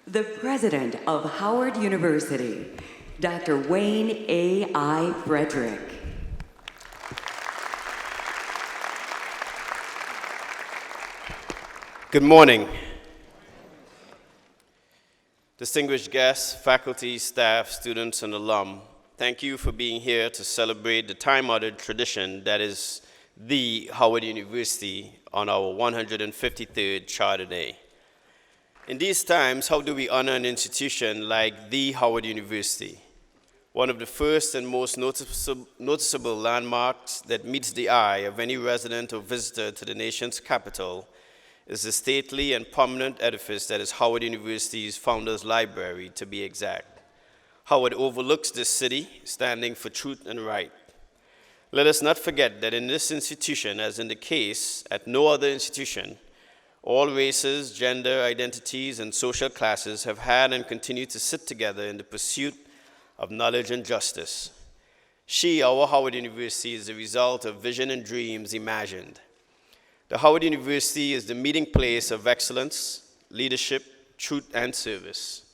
the president of Howard University, Dr. Wayne A.I. Frederick. Good morning. Distinguished guests, faculty, staff, students, and alum, thank you for being here to celebrate the time-honored tradition that is the Howard University on our 153rd Charter Day. In these times, how do we honor an institution like the Howard University? One of the first and most noticeable landmarks that meets the eye of any resident or visitor to the nation's capital is the stately and prominent edifice that is Howard University's Founders Library, to be exact. Howard overlooks this city, standing for truth and right. Let us not forget that in this institution, as in the case at no other institution, all races, gender identities, and social classes have had and continue to sit together in the pursuit of knowledge and justice. Our Howard University, is the result of vision and dreams imagined. The Howard University is the meeting place of excellence, leadership, truth, and service.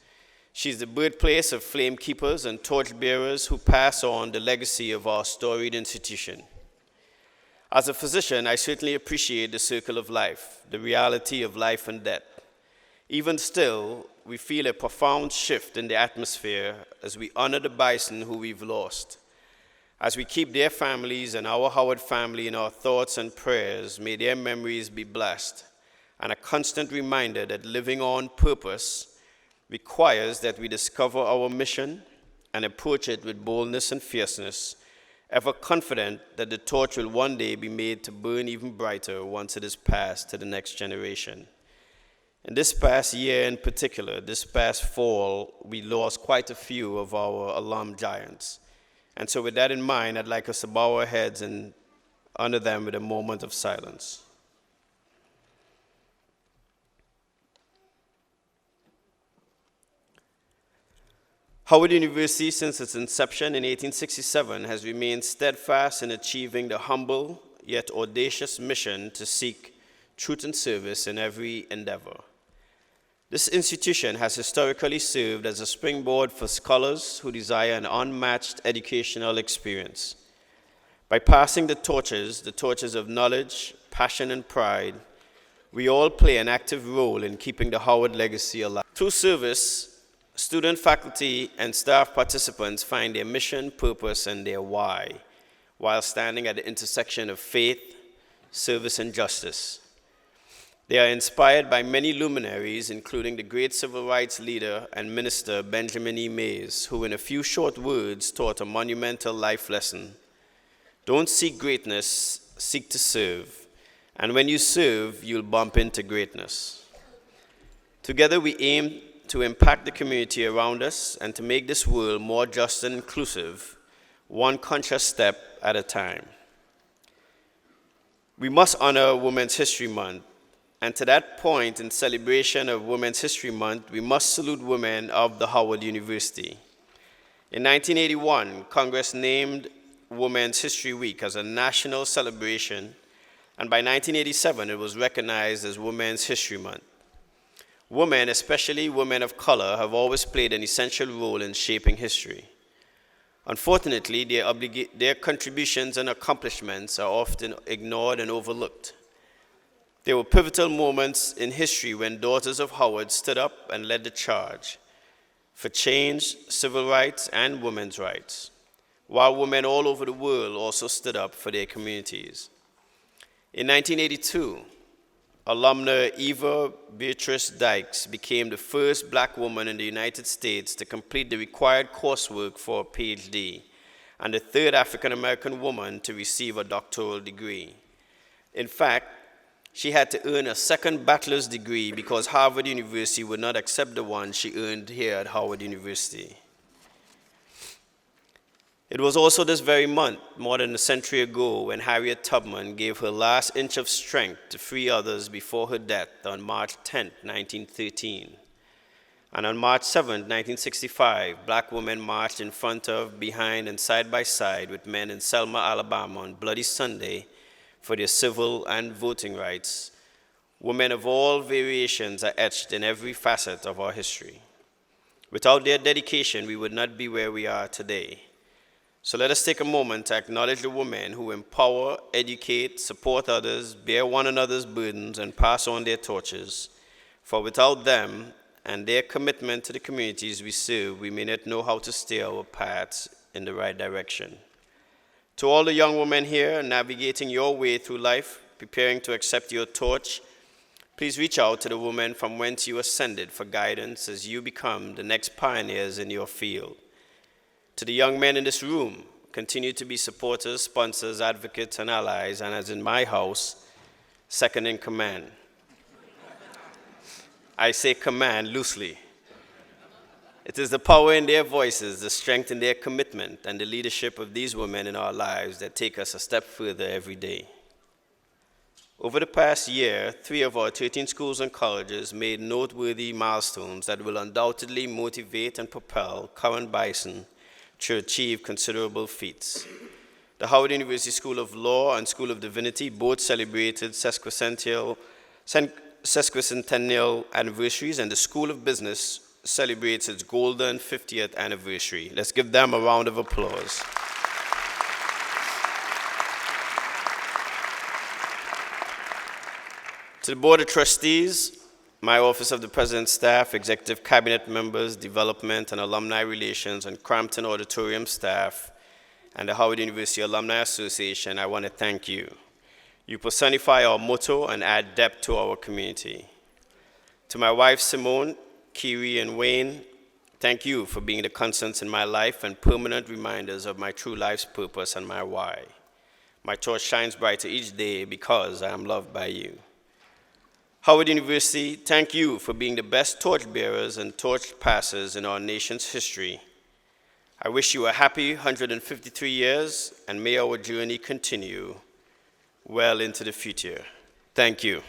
She's the birthplace of flame keepers and torchbearers who pass on the legacy of our storied institution. As a physician, I certainly appreciate the circle of life, the reality of life and death. Even still, we feel a profound shift in the atmosphere as we honor the bison who we've lost. As we keep their families and our Howard family in our thoughts and prayers, may their memories be blessed, and a constant reminder that living on purpose requires that we discover our mission and approach it with boldness and fierceness, ever confident that the torch will one day be made to burn even brighter once it is passed to the next generation. In this past year in particular, this past fall, we lost quite a few of our alum giants. And so with that in mind, I'd like us to bow our heads and honor them with a moment of silence. Howard University, since its inception in 1867, has remained steadfast in achieving the humble yet audacious mission to seek truth and service in every endeavor. This institution has historically served as a springboard for scholars who desire an unmatched educational experience. By passing the torches of knowledge, passion, and pride, we all play an active role in keeping the Howard legacy alive. Through service, student, faculty, and staff participants find their mission, purpose, and their why, while standing at the intersection of faith, service, and justice. They are inspired by many luminaries, including the great civil rights leader and minister Benjamin E. Mays, who in a few short words taught a monumental life lesson. Don't seek greatness, seek to serve. And when you serve, you'll bump into greatness. Together we aim to impact the community around us and to make this world more just and inclusive, one conscious step at a time. We must honor Women's History Month. And to that point, in celebration of Women's History Month, we must salute women of the Howard University. In 1981, Congress named Women's History Week as a national celebration, and by 1987, it was recognized as Women's History Month. Women, especially women of color, have always played an essential role in shaping history. Unfortunately, their contributions and accomplishments are often ignored and overlooked. There were pivotal moments in history when daughters of Howard stood up and led the charge for change, civil rights, and women's rights, while women all over the world also stood up for their communities. In 1982, alumna Eva Beatrice Dykes became the first black woman in the United States to complete the required coursework for a PhD, and the third African-American woman to receive a doctoral degree. In fact, she had to earn a second bachelor's degree because Harvard University would not accept the one she earned here at Howard University. It was also this very month, more than a century ago, when Harriet Tubman gave her last inch of strength to free others before her death on March 10, 1913. And on March 7, 1965, black women marched in front of, behind, and side by side with men in Selma, Alabama on Bloody Sunday for their civil and voting rights, Women of all variations are etched in every facet of our history. Without their dedication, we would not be where we are today. So let us take a moment to acknowledge the women who empower, educate, support others, bear one another's burdens, and pass on their torches. For without them and their commitment to the communities we serve, we may not know how to steer our paths in the right direction. To all the young women here navigating your way through life, preparing to accept your torch, please reach out to the woman from whence you ascended for guidance as you become the next pioneers in your field. To the young men in this room, continue to be supporters, sponsors, advocates, and allies, and as in my house, second in command. I say command loosely. It is the power in their voices, the strength in their commitment, and the leadership of these women in our lives that take us a step further every day. Over the past year, 3 of our 13 schools and colleges made noteworthy milestones that will undoubtedly motivate and propel current Bison to achieve considerable feats. The Howard University School of Law and School of Divinity both celebrated sesquicentennial anniversaries, and the School of Business celebrates its golden 50th anniversary. Let's give them a round of applause. To the Board of Trustees, my Office of the President's staff, Executive Cabinet members, Development and Alumni Relations, and Crampton Auditorium staff, and the Howard University Alumni Association, I want to thank you. You personify our motto and add depth to our community. To my wife, Simone, Kiri, and Wayne, thank you for being the constants in my life and permanent reminders of my true life's purpose and my why. My torch shines brighter each day because I am loved by you. Howard University, thank you for being the best torchbearers and torch passers in our nation's history. I wish you a happy 153 years, and may our journey continue well into the future. Thank you.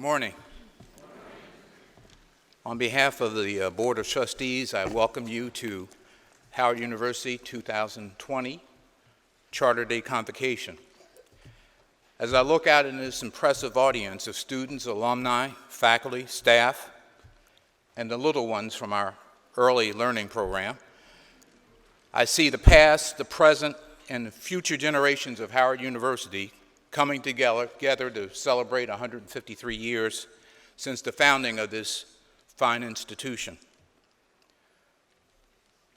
Morning. On behalf of the Board of Trustees, I welcome you to Howard University 2020 Charter Day Convocation. As I look out in this impressive audience of students, alumni, faculty, staff, and the little ones from our early learning program, I see the past, the present, and the future generations of Howard University coming together to celebrate 153 years since the founding of this fine institution.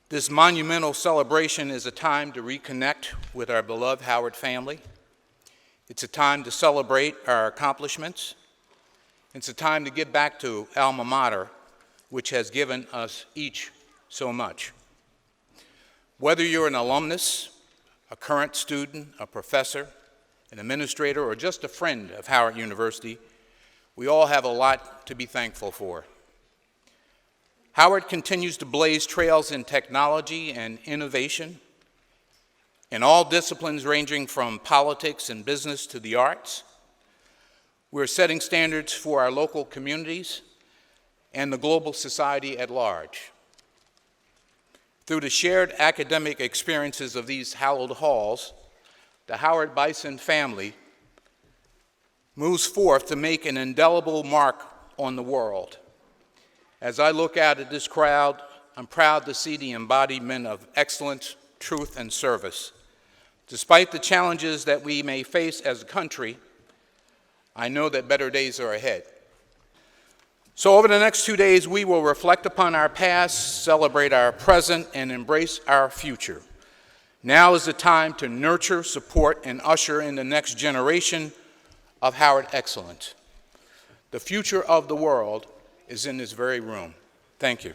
This monumental celebration is a time to reconnect with our beloved Howard family. It's a time to celebrate our accomplishments. It's a time to give back to Alma Mater, which has given us each so much. Whether you're an alumnus, a current student, a professor, an administrator, or just a friend of Howard University, we all have a lot to be thankful for. Howard continues to blaze trails in technology and innovation in all disciplines ranging from politics and business to the arts. We're setting standards for our local communities and the global society at large. Through the shared academic experiences of these hallowed halls, the Howard Bison family moves forth to make an indelible mark on the world. As I look out at this crowd, I'm proud to see the embodiment of excellence, truth, and service. Despite the challenges that we may face as a country, I know that better days are ahead. So over the next 2 days, we will reflect upon our past, celebrate our present, and embrace our future. Now is the time to nurture, support, and usher in the next generation of Howard excellence. The future of the world is in this very room. Thank you.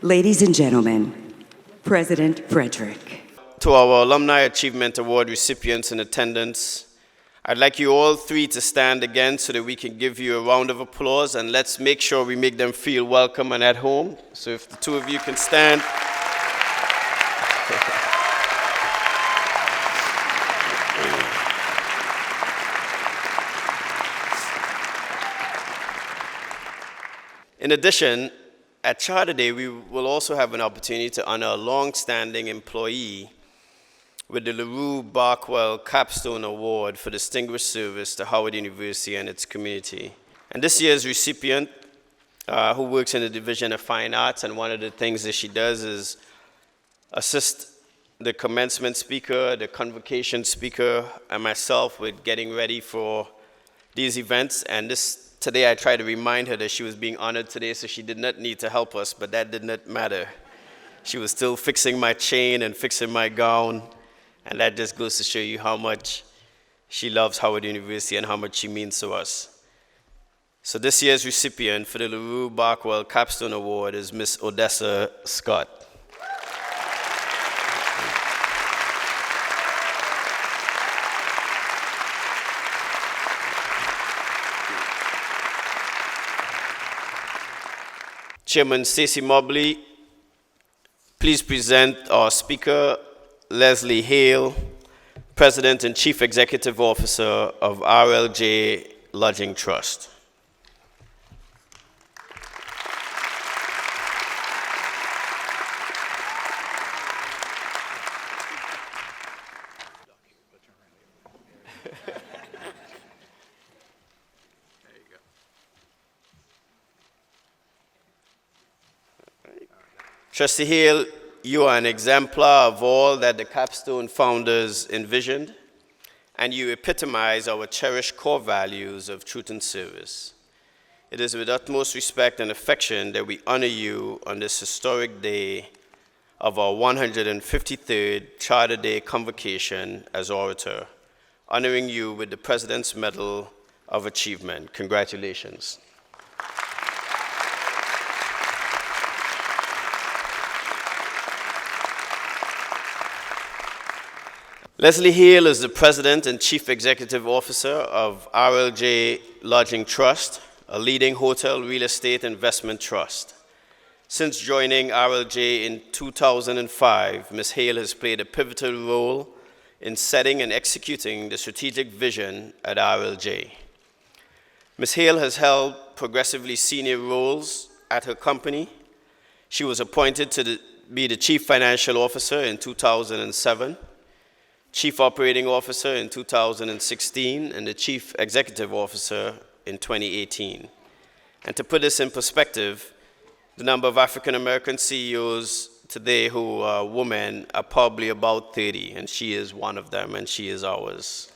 Ladies and gentlemen, President Frederick. To our Alumni Achievement Award recipients in attendance, I'd like you all three to stand again so that we can give you a round of applause, and let's make sure we make them feel welcome and at home. So if the two of you can stand. In addition, at Charter Day, we will also have an opportunity to honor a long-standing employee with the LaRue Barkwell Capstone Award for Distinguished Service to Howard University and its community. And this year's recipient, who works in the Division of Fine Arts, and one of the things that she does is assist the commencement speaker, the convocation speaker, and myself with getting ready for these events. And today I tried to remind her that she was being honored today, so she did not need to help us, but that did not matter. She was still fixing my chain and fixing my gown, and that just goes to show you how much she loves Howard University and how much she means to us. So this year's recipient for the LaRue Barkwell Capstone Award is Miss Odessa Scott. Chairman Stacey Mobley, please present our speaker, Leslie Hale, President and Chief Executive Officer of RLJ Lodging Trust. Trustee Hale, you are an exemplar of all that the Capstone founders envisioned, and you epitomize our cherished core values of truth and service. It is with utmost respect and affection that we honor you on this historic day of our 153rd Charter Day Convocation as orator, honoring you with the President's Medal of Achievement. Congratulations. Leslie Hale is the President and Chief Executive Officer of RLJ Lodging Trust, a leading hotel real estate investment trust. Since joining RLJ in 2005, Ms. Hale has played a pivotal role in setting and executing the strategic vision at RLJ. Ms. Hale has held progressively senior roles at her company. She was appointed to be the Chief Financial Officer in 2007, Chief Operating Officer in 2016, and the Chief Executive Officer in 2018. And to put this in perspective, the number of African American CEOs today who are women are probably about 30, and she is one of them, and she is ours.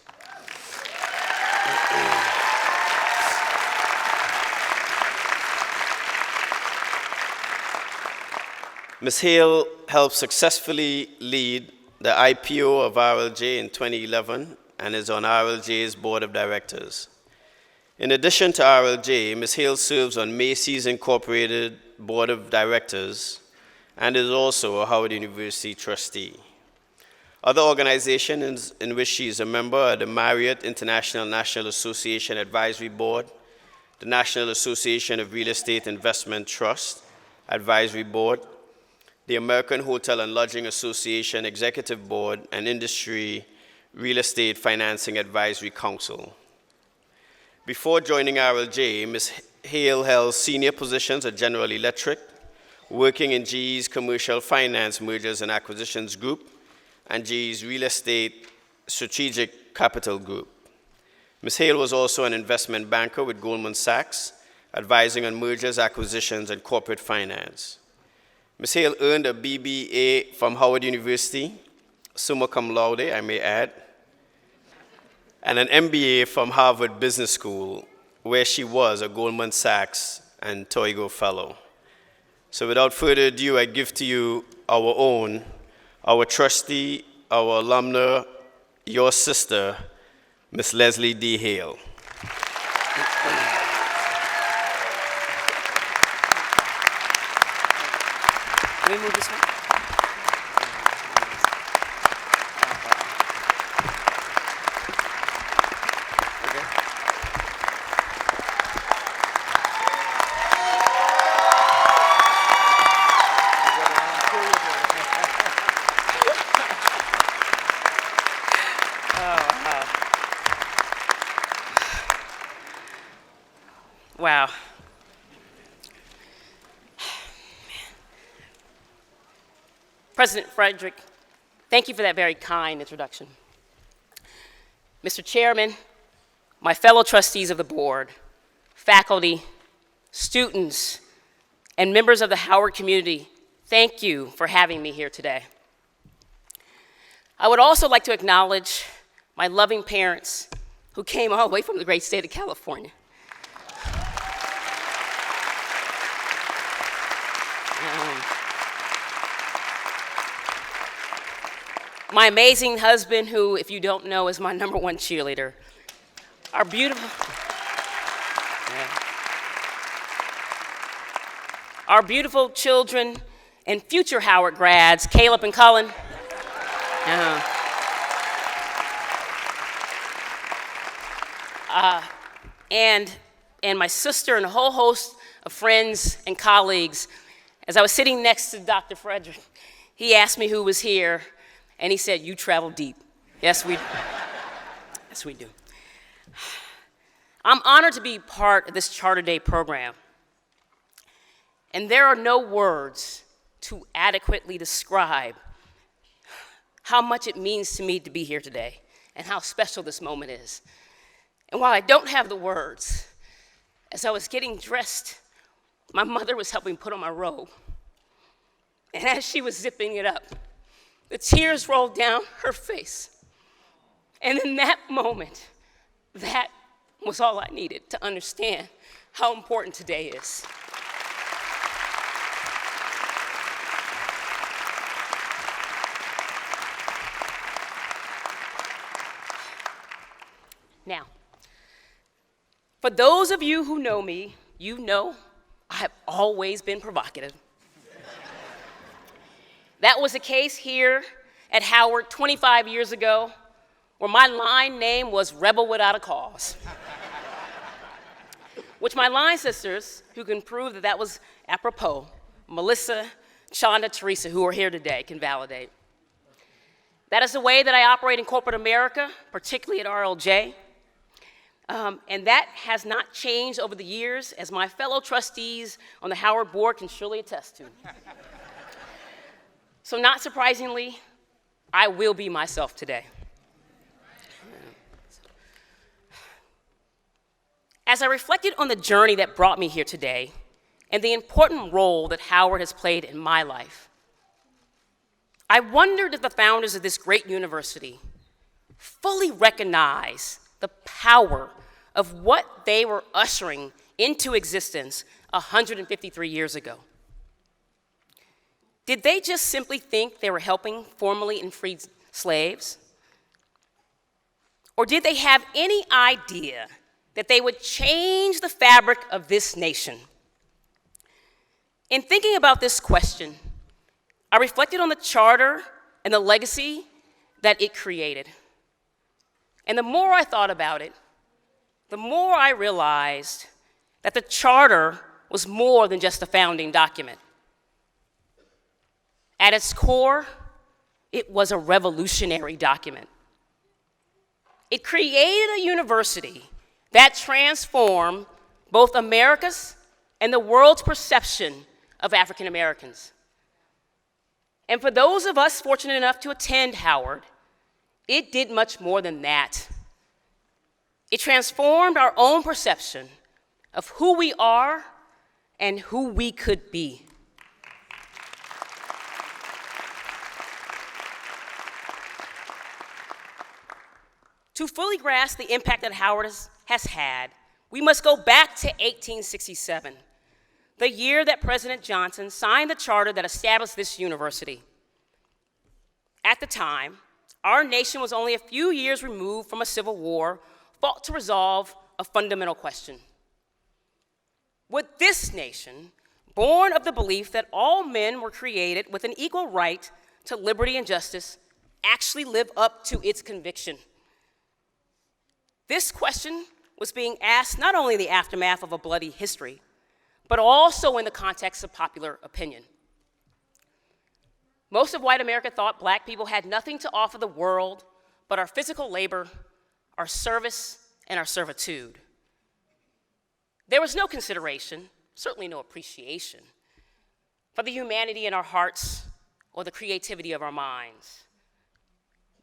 Ms. Hale helped successfully lead the IPO of RLJ in 2011 and is on RLJ's board of directors. In addition to RLJ, Ms. Hale serves on Macy's Incorporated board of directors and is also a Howard University trustee. Other organizations in which she is a member are the Marriott International National Association Advisory Board, the National Association of Real Estate Investment Trust Advisory Board, the American Hotel and Lodging Association Executive Board, and Industry Real Estate Financing Advisory Council. Before joining RLJ, Ms. Hale held senior positions at General Electric, working in GE's Commercial Finance Mergers and Acquisitions Group and GE's Real Estate Strategic Capital Group. Ms. Hale was also an investment banker with Goldman Sachs, advising on mergers, acquisitions, and corporate finance. Ms. Hale earned a BBA from Howard University, summa cum laude, I may add, and an MBA from Harvard Business School, where she was a Goldman Sachs and Toigo Fellow. So without further ado, I give to you our trustee, our alumna, your sister, Ms. Leslie D. Hale. Can we move this one? Wow. President Frederick, thank you for that very kind introduction. Mr. Chairman, my fellow trustees of the board, faculty, students, and members of the Howard community, thank you for having me here today. I would also like to acknowledge my loving parents who came all the way from the great state of California. My amazing husband, who, if you don't know, is my #1 cheerleader. Our beautiful, our beautiful children and future Howard grads, Caleb and Cullen. And my sister and a whole host of friends and colleagues. As I was sitting next to Dr. Frederick, he asked me who was here, and he said, "You travel deep." Yes, we do. Yes, we do. I'm honored to be part of this Charter Day program. And there are no words to adequately describe how much it means to me to be here today and how special this moment is. And while I don't have the words, as I was getting dressed, my mother was helping put on my robe. And as she was zipping it up, the tears rolled down her face. And in that moment, that was all I needed to understand how important today is. Now, for those of you who know me, you know I have always been provocative. That was the case here at Howard 25 years ago, where my line name was Rebel Without a Cause. Which my line sisters, who can prove that that was apropos, Melissa, Chanda, Teresa, who are here today, can validate. That is the way that I operate in corporate America, particularly at RLJ. And that has not changed over the years, as my fellow trustees on the Howard board can surely attest to. So not surprisingly, I will be myself today. As I reflected on the journey that brought me here today and the important role that Howard has played in my life, I wondered if the founders of this great university fully recognize the power of what they were ushering into existence 153 years ago. Did they just simply think they were helping formerly freed slaves? Or did they have any idea that they would change the fabric of this nation? In thinking about this question, I reflected on the charter and the legacy that it created. And the more I thought about it, the more I realized that the charter was more than just a founding document. At its core, it was a revolutionary document. It created a university that transformed both America's and the world's perception of African Americans. And for those of us fortunate enough to attend Howard, it did much more than that. It transformed our own perception of who we are and who we could be. To fully grasp the impact that Howard has had, we must go back to 1867, the year that President Johnson signed the charter that established this university. At the time, our nation was only a few years removed from a civil war fought to resolve a fundamental question. Would this nation, born of the belief that all men were created with an equal right to liberty and justice, actually live up to its conviction? This question was being asked not only in the aftermath of a bloody history, but also in the context of popular opinion. Most of white America thought black people had nothing to offer the world but our physical labor, our service, and our servitude. There was no consideration, certainly no appreciation, for the humanity in our hearts or the creativity of our minds.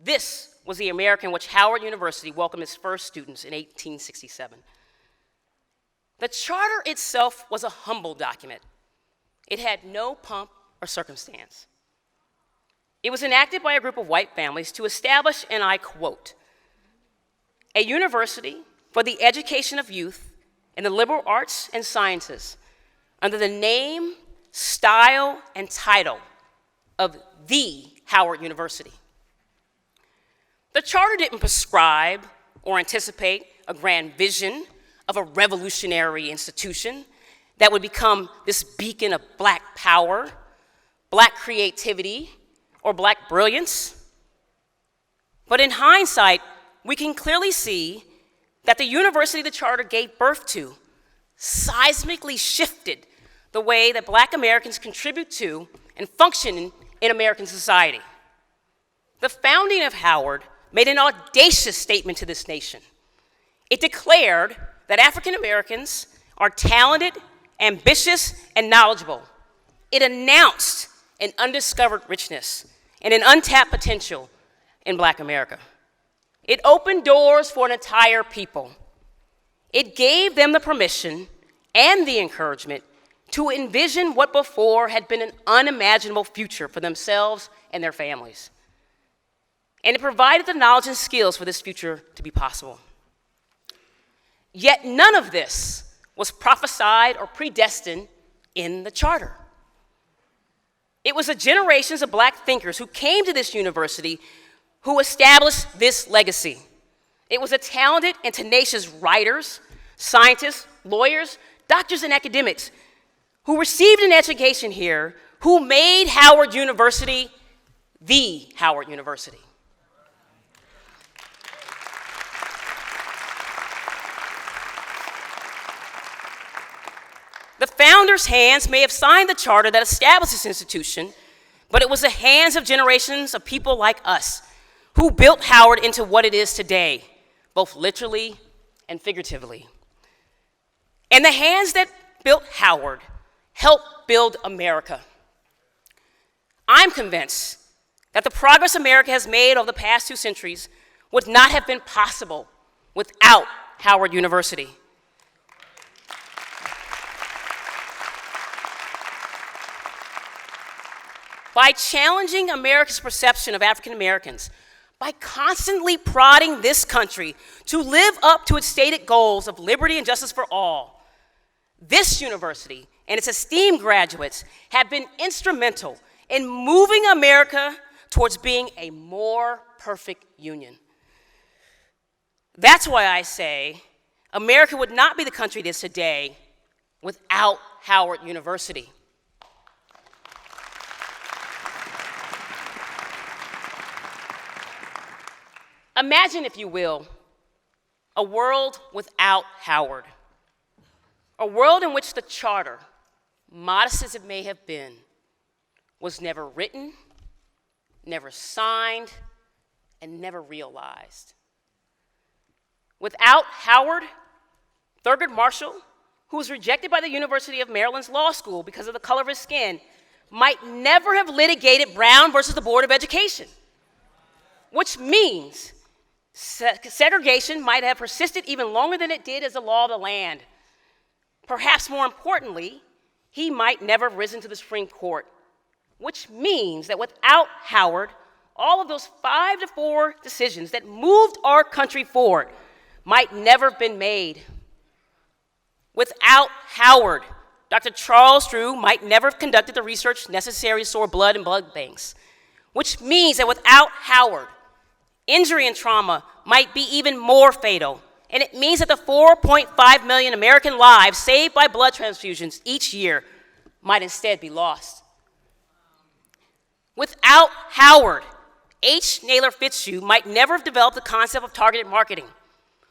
This was the America in which Howard University welcomed its first students in 1867. The charter itself was a humble document. It had no pomp or circumstance. It was enacted by a group of white families to establish, and I quote, "a university for the education of youth in the liberal arts and sciences under the name, style, and title of the Howard University." The charter didn't prescribe or anticipate a grand vision of a revolutionary institution that would become this beacon of black power, black creativity, or black brilliance. But in hindsight, we can clearly see that the university the charter gave birth to seismically shifted the way that black Americans contribute to and function in American society. The founding of Howard made an audacious statement to this nation. It declared that African Americans are talented, ambitious, and knowledgeable. It announced an undiscovered richness and an untapped potential in black America. It opened doors for an entire people. It gave them the permission and the encouragement to envision what before had been an unimaginable future for themselves and their families. And it provided the knowledge and skills for this future to be possible. Yet none of this was prophesied or predestined in the charter. It was the generations of black thinkers who came to this university who established this legacy. It was the talented and tenacious writers, scientists, lawyers, doctors, and academics who received an education here who made Howard University the Howard University. The founders' hands may have signed the charter that established this institution, but it was the hands of generations of people like us who built Howard into what it is today, both literally and figuratively. And the hands that built Howard helped build America. I'm convinced that the progress America has made over the past 2 centuries would not have been possible without Howard University. By challenging America's perception of African Americans, by constantly prodding this country to live up to its stated goals of liberty and justice for all, this university and its esteemed graduates have been instrumental in moving America towards being a more perfect union. That's why I say America would not be the country it is today without Howard University. Imagine, if you will, a world without Howard. A world in which the charter, modest as it may have been, was never written, never signed, and never realized. Without Howard, Thurgood Marshall, who was rejected by the University of Maryland's law school because of the color of his skin, might never have litigated Brown versus the Board of Education, which means segregation might have persisted even longer than it did as the law of the land. Perhaps more importantly, he might never have risen to the Supreme Court, which means that without Howard, all of those 5-4 decisions that moved our country forward might never have been made. Without Howard, Dr. Charles Drew might never have conducted the research necessary to store blood in blood banks, which means that without Howard, injury and trauma might be even more fatal, and it means that the 4.5 million American lives saved by blood transfusions each year might instead be lost. Without Howard, H. Naylor Fitzhugh might never have developed the concept of targeted marketing,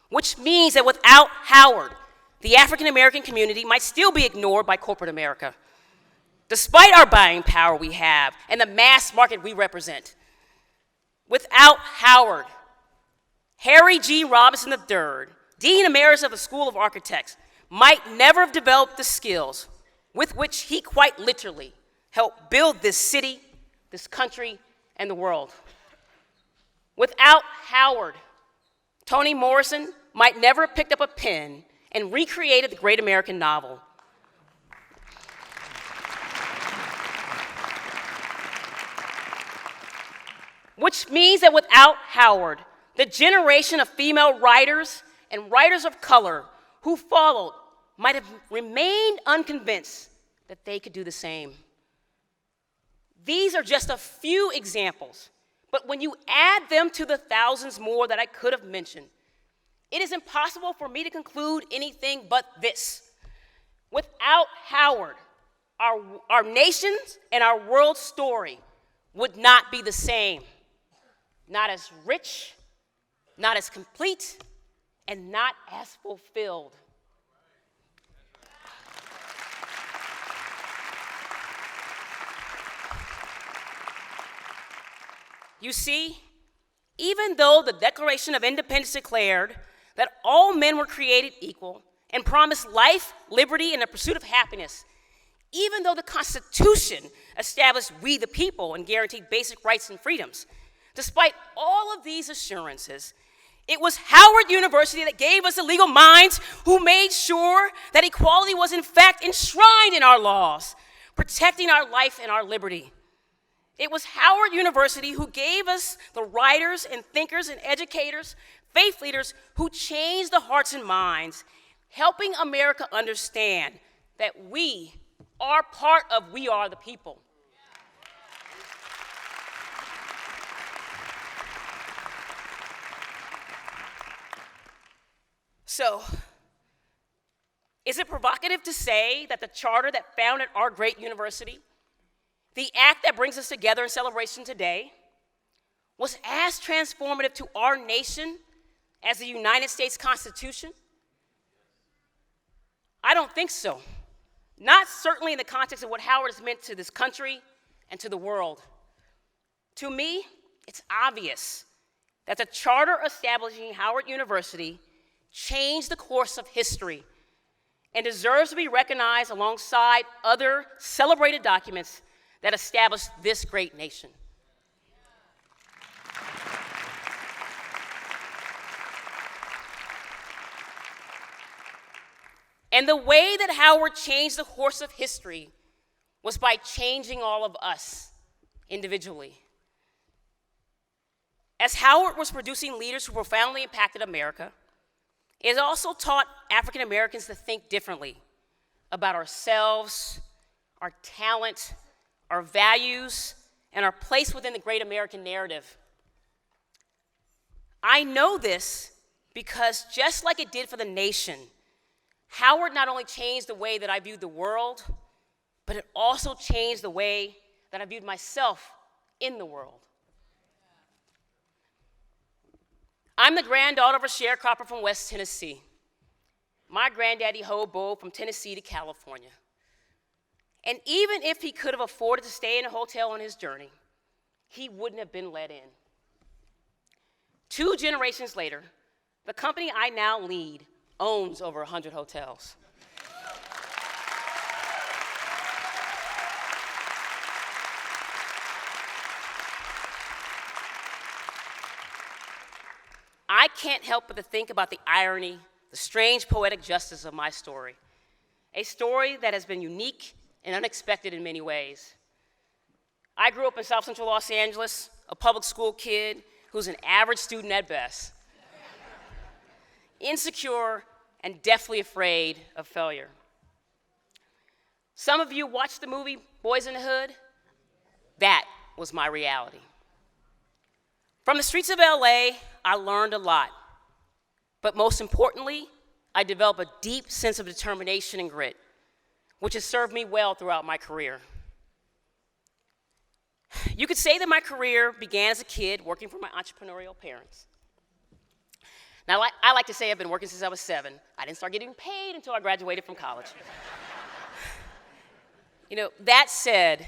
which means that without Howard, the African American community might still be ignored by corporate America, despite our buying power we have and the mass market we represent. Without Howard, Harry G. Robinson III, Dean Emeritus of the School of Architects, might never have developed the skills with which he quite literally helped build this city, this country, and the world. Without Howard, Toni Morrison might never have picked up a pen and recreated the great American novel. Which means that without Howard, the generation of female writers and writers of color who followed might have remained unconvinced that they could do the same. These are just a few examples, but when you add them to the thousands more that I could have mentioned, it is impossible for me to conclude anything but this. Without Howard, our nation's and our world's story would not be the same. Not as rich, not as complete, and not as fulfilled. You see, even though the Declaration of Independence declared that all men were created equal and promised life, liberty, and the pursuit of happiness, even though the Constitution established we the people and guaranteed basic rights and freedoms, despite all of these assurances, it was Howard University that gave us the legal minds who made sure that equality was in fact enshrined in our laws, protecting our life and our liberty. It was Howard University who gave us the writers and thinkers and educators, faith leaders who changed the hearts and minds, helping America understand that we are part of we are the people. So, is it provocative to say that the charter that founded our great university, the act that brings us together in celebration today, was as transformative to our nation as the United States Constitution? I don't think so. not certainly in the context of what Howard has meant to this country and to the world. To me, it's obvious that the charter establishing Howard University changed the course of history and deserves to be recognized alongside other celebrated documents that established this great nation. And the way that Howard changed the course of history was by changing all of us individually. As Howard was producing leaders who profoundly impacted America, it also taught African Americans to think differently about ourselves, our talent, our values, and our place within the great American narrative. I know this because just like it did for the nation, Howard not only changed the way that I viewed the world, but it also changed the way that I viewed myself in the world. I'm the granddaughter of a sharecropper from West Tennessee. My granddaddy hoboed from Tennessee to California. And even if he could have afforded to stay in a hotel on his journey, he wouldn't have been let in. 2 generations later, the company I now lead owns over 100 hotels. I can't help but to think about the irony, the strange poetic justice of my story, a story that has been unique and unexpected in many ways. I grew up in South Central Los Angeles, a public school kid who's an average student at best, insecure and deathly afraid of failure. Some of you watched the movie Boys in the Hood. That was my reality. From the streets of LA, I learned a lot. But most importantly, I developed a deep sense of determination and grit, which has served me well throughout my career. You could say that my career began as a kid working for my entrepreneurial parents. Now, I like to say I've been working since I was 7. I didn't start getting paid until I graduated from college. That said,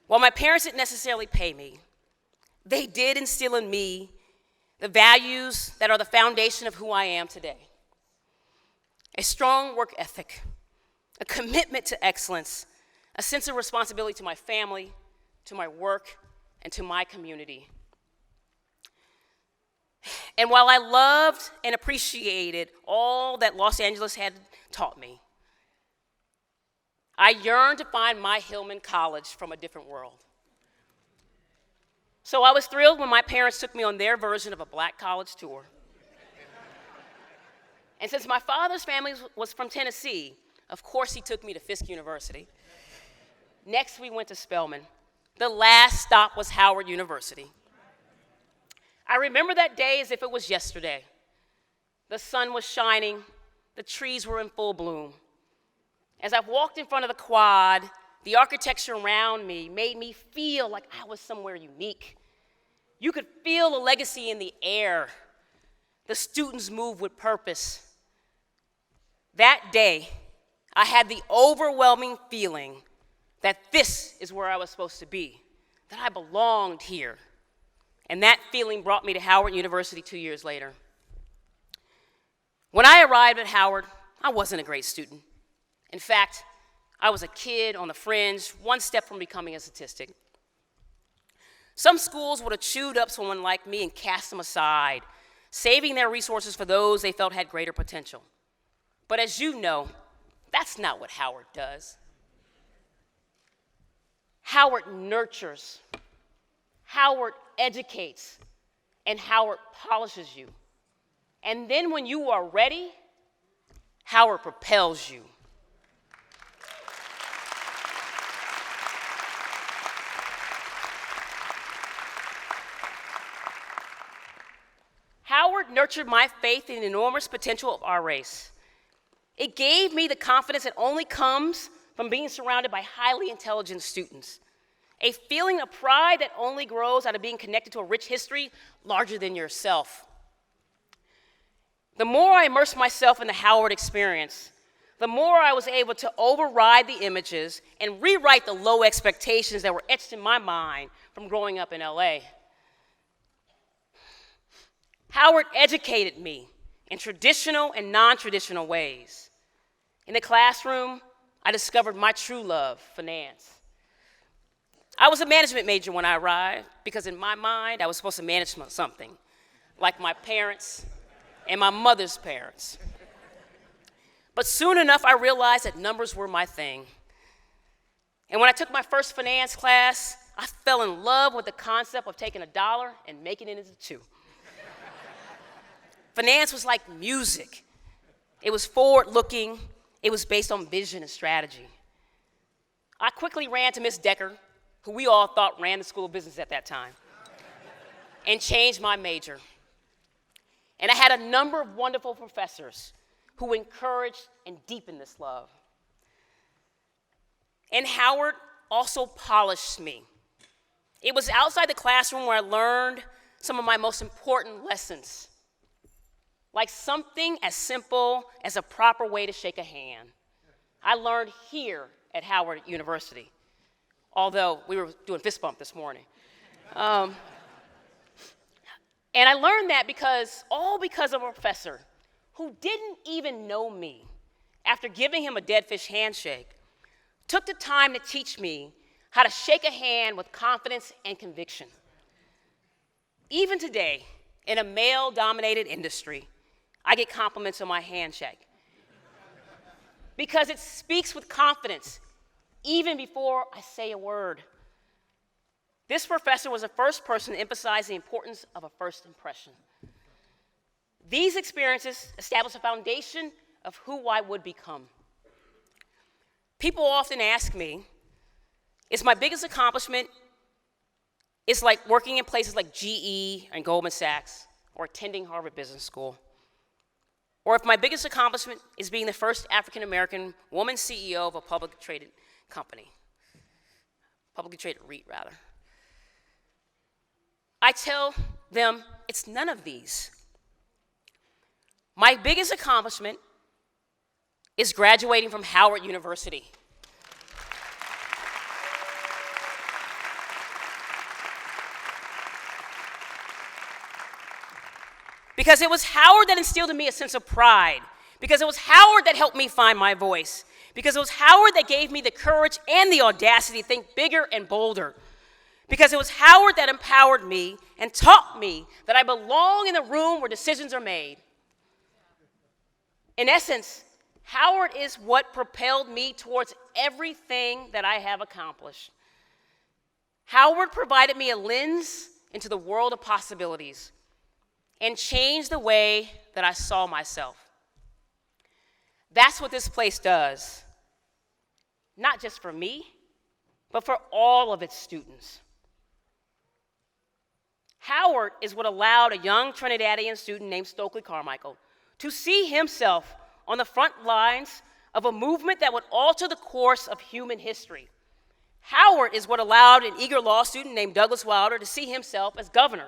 while my parents didn't necessarily pay me, they did instill in me the values that are the foundation of who I am today. A strong work ethic, a commitment to excellence, a sense of responsibility to my family, to my work, and to my community. And while I loved and appreciated all that Los Angeles had taught me, I yearned to find my Hillman College from a different world. So I was thrilled when my parents took me on their version of a black college tour. And since my father's family was from Tennessee, of course he took me to Fisk University. Next, we went to Spelman. The last stop was Howard University. I remember that day as if it was yesterday. The sun was shining, the trees were in full bloom. As I walked in front of the quad, the architecture around me made me feel like I was somewhere unique. You could feel the legacy in the air. The students moved with purpose. That day, I had the overwhelming feeling that this is where I was supposed to be, that I belonged here. And that feeling brought me to Howard University 2 years later. When I arrived at Howard, I wasn't a great student. In fact, I was a kid on the fringe, one step from becoming a statistic. Some schools would have chewed up someone like me and cast them aside, saving their resources for those they felt had greater potential. But as you know, that's not what Howard does. Howard nurtures, Howard educates, and Howard polishes you. And then when you are ready, Howard propels you. Howard nurtured my faith in the enormous potential of our race. It gave me the confidence that only comes from being surrounded by highly intelligent students. A feeling of pride that only grows out of being connected to a rich history larger than yourself. The more I immersed myself in the Howard experience, the more I was able to override the images and rewrite the low expectations that were etched in my mind from growing up in LA. Howard educated me in traditional and non-traditional ways. In the classroom, I discovered my true love, finance. I was a management major when I arrived because in my mind, I was supposed to manage something, like my parents and my mother's parents. But soon enough, I realized that numbers were my thing. And when I took my first finance class, I fell in love with the concept of taking $1 and making it into 2. Finance was like music. It was forward-looking. It was based on vision and strategy. I quickly ran to Miss Decker, who we all thought ran the School of Business at that time, and changed my major. And I had a number of wonderful professors who encouraged and deepened this love. And Howard also polished me. It was outside the classroom where I learned some of my most important lessons, like something as simple as a proper way to shake a hand. I learned here at Howard University, although we were doing fist bump this morning. And I learned that because of a professor who didn't even know me, after giving him a dead fish handshake, took the time to teach me how to shake a hand with confidence and conviction. Even today, in a male-dominated industry, I get compliments on my handshake because it speaks with confidence even before I say a word. This professor was the first person to emphasize the importance of a first impression. These experiences established a foundation of who I would become. People often ask me, is my biggest accomplishment is like working in places like GE and Goldman Sachs or attending Harvard Business School? Or if my biggest accomplishment is being the first African-American woman CEO of a publicly traded company, publicly traded REIT, rather. I tell them it's none of these. My biggest accomplishment is graduating from Howard University. Because it was Howard that instilled in me a sense of pride. Because it was Howard that helped me find my voice. Because it was Howard that gave me the courage and the audacity to think bigger and bolder. Because it was Howard that empowered me and taught me that I belong in the room where decisions are made. In essence, Howard is what propelled me towards everything that I have accomplished. Howard provided me a lens into the world of possibilities and changed the way that I saw myself. That's what this place does, not just for me, but for all of its students. Howard is what allowed a young Trinidadian student named Stokely Carmichael to see himself on the front lines of a movement that would alter the course of human history. Howard is what allowed an eager law student named Douglas Wilder to see himself as governor,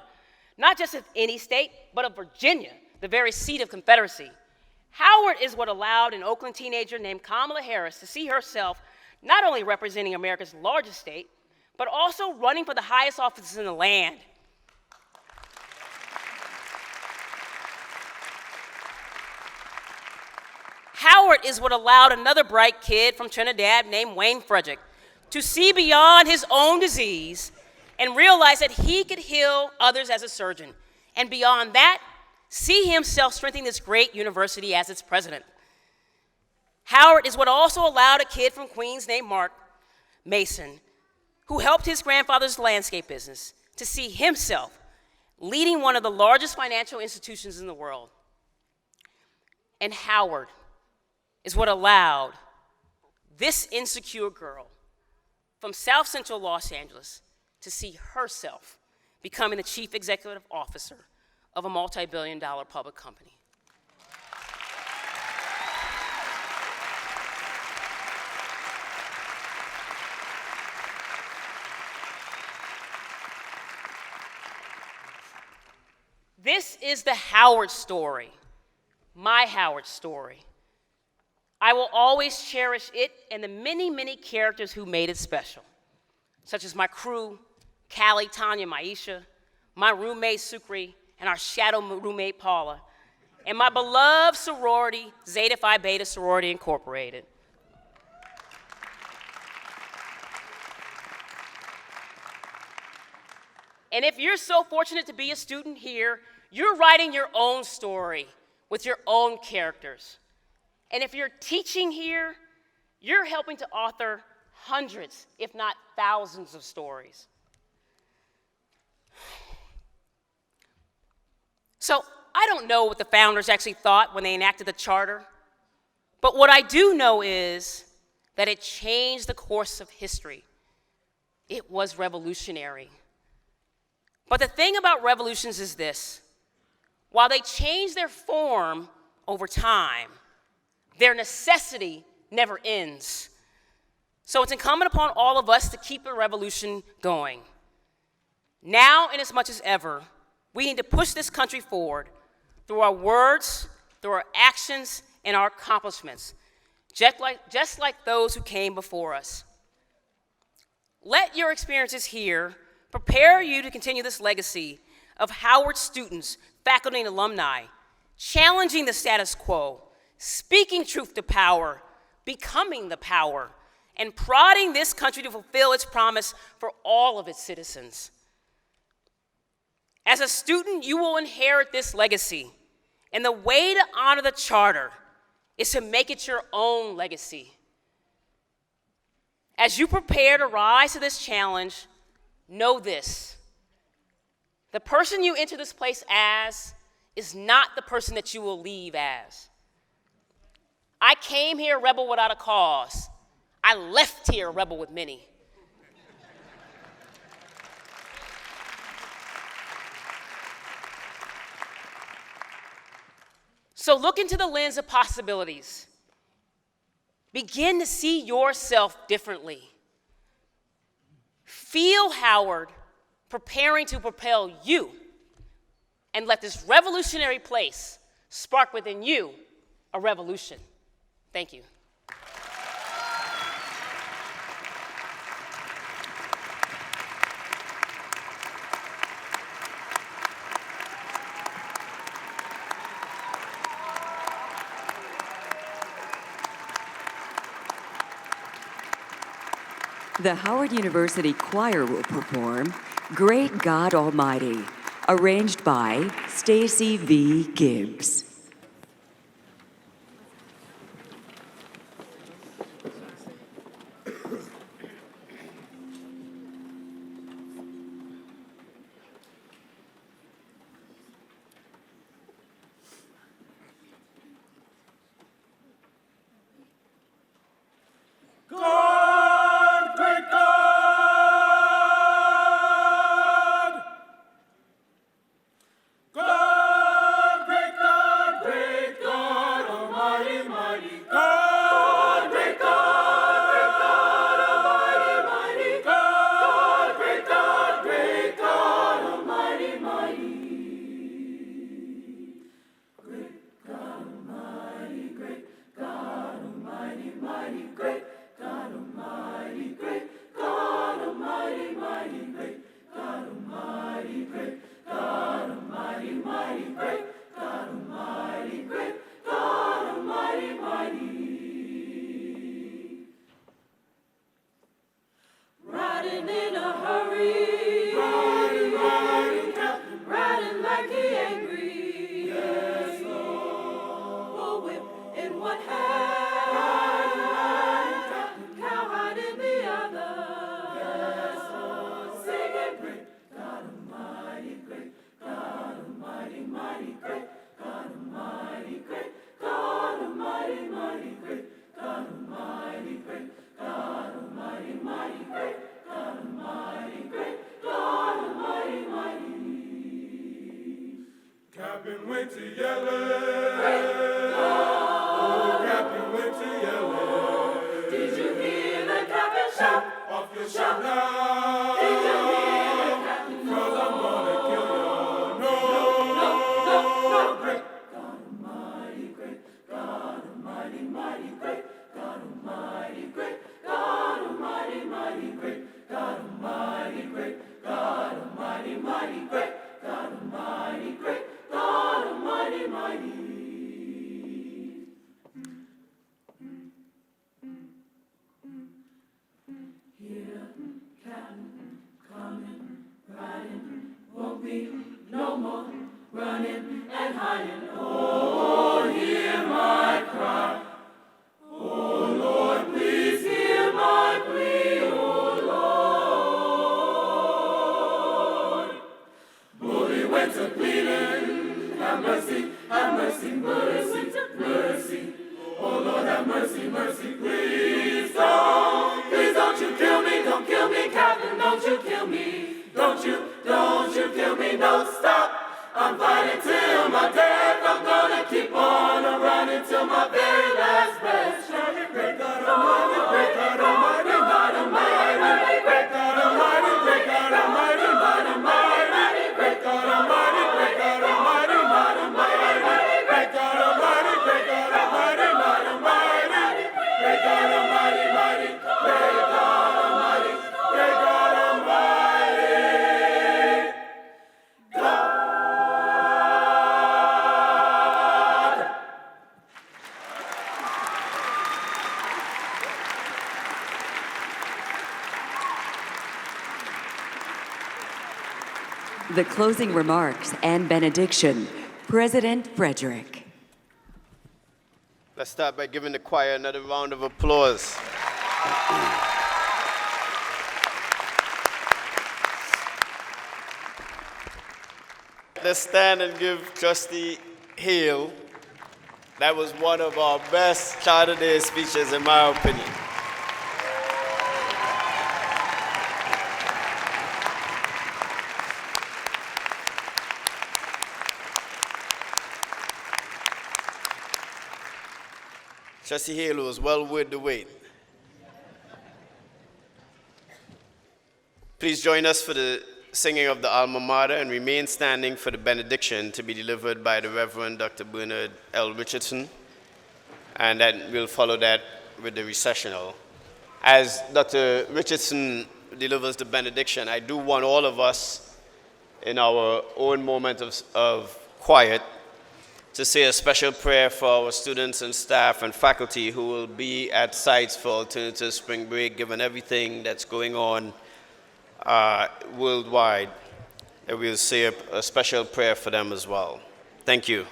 not just of any state, but of Virginia, the very seat of Confederacy. Howard is what allowed an Oakland teenager named Kamala Harris to see herself not only representing America's largest state, but also running for the highest offices in the land. Howard is what allowed another bright kid from Trinidad named Wayne Frederick to see beyond his own disease and realize that he could heal others as a surgeon. And beyond that, see himself strengthening this great university as its president. Howard is what also allowed a kid from Queens named Mark Mason, who helped his grandfather's landscape business, to see himself leading one of the largest financial institutions in the world. And Howard is what allowed this insecure girl from South Central Los Angeles to see herself becoming the chief executive officer of a multi-billion-dollar public company. This is the Howard story, my Howard story. I will always cherish it and the many, many characters who made it special, such as my crew, Callie, Tanya, Maisha, my roommate, Sukri, and our shadow roommate, Paula, and my beloved sorority, Zeta Phi Beta Sorority Incorporated. And if you're so fortunate to be a student here, you're writing your own story with your own characters. And if you're teaching here, you're helping to author hundreds, if not thousands, of stories. So I don't know what the founders actually thought when they enacted the charter, but what I do know is that it changed the course of history. It was revolutionary. But the thing about revolutions is this: while they change their form over time, their necessity never ends. So it's incumbent upon all of us to keep the revolution going. Now, and as much as ever, we need to push this country forward through our words, through our actions, and our accomplishments, just like those who came before us. Let your experiences here prepare you to continue this legacy of Howard students, faculty, and alumni, challenging the status quo, speaking truth to power, becoming the power, and prodding this country to fulfill its promise for all of its citizens. As a student, you will inherit this legacy, and the way to honor the charter is to make it your own legacy. As you prepare to rise to this challenge, know this: the person you enter this place as is not the person that you will leave as. I came here a rebel without a cause. I left here a rebel with many. So look into the lens of possibilities. Begin to see yourself differently. Feel Howard preparing to propel you, and let this revolutionary place spark within you a revolution. Thank you. The Howard University Choir will perform Great God Almighty, arranged by Stacy V. Gibbs. Captain went to yellow. Oh, Captain went to yellow. Did you hear the captain shout? Off your shot now. Did you hear the captain? 'Cause I'm gonna kill you. No, no, no, no. Great God Almighty, great God Almighty, mighty, great me no more running and hiding. Oh, hear my cry. Oh, Lord, please hear my plea, oh, Lord. Bully winter pleading, have mercy, mercy, mercy. Oh, Lord, have mercy, mercy, please don't you kill me, don't kill me, Captain, don't you kill me. Don't you kill me, don't stop. I'm fighting till my death, I'm gonna keep on running till my very last breath. Great God Almighty, great God Almighty, God Almighty, great God Almighty, great God Almighty, God Almighty, great God Almighty, great God Almighty, God Almighty, great God Almighty, great God Almighty, God Almighty, great God Almighty, mighty, great God Almighty, great God Almighty, God. The closing remarks and benediction, President Frederick. Let's start by giving the choir another round of applause. Let's stand and give Trustee Hale. That was one of our best Charter Day speeches, in my opinion. Trustee Hale was well worth the wait. Please join us for the singing of the Alma Mater and remain standing for the benediction to be delivered by the Reverend Dr. Bernard L. Richardson. And then we'll follow that with the recessional. As Dr. Richardson delivers the benediction, I do want all of us in our own moment of quiet to say a special prayer for our students and staff and faculty who will be at sites for alternative spring break, given everything that's going on worldwide. And we'll say a special prayer for them as well. Thank you.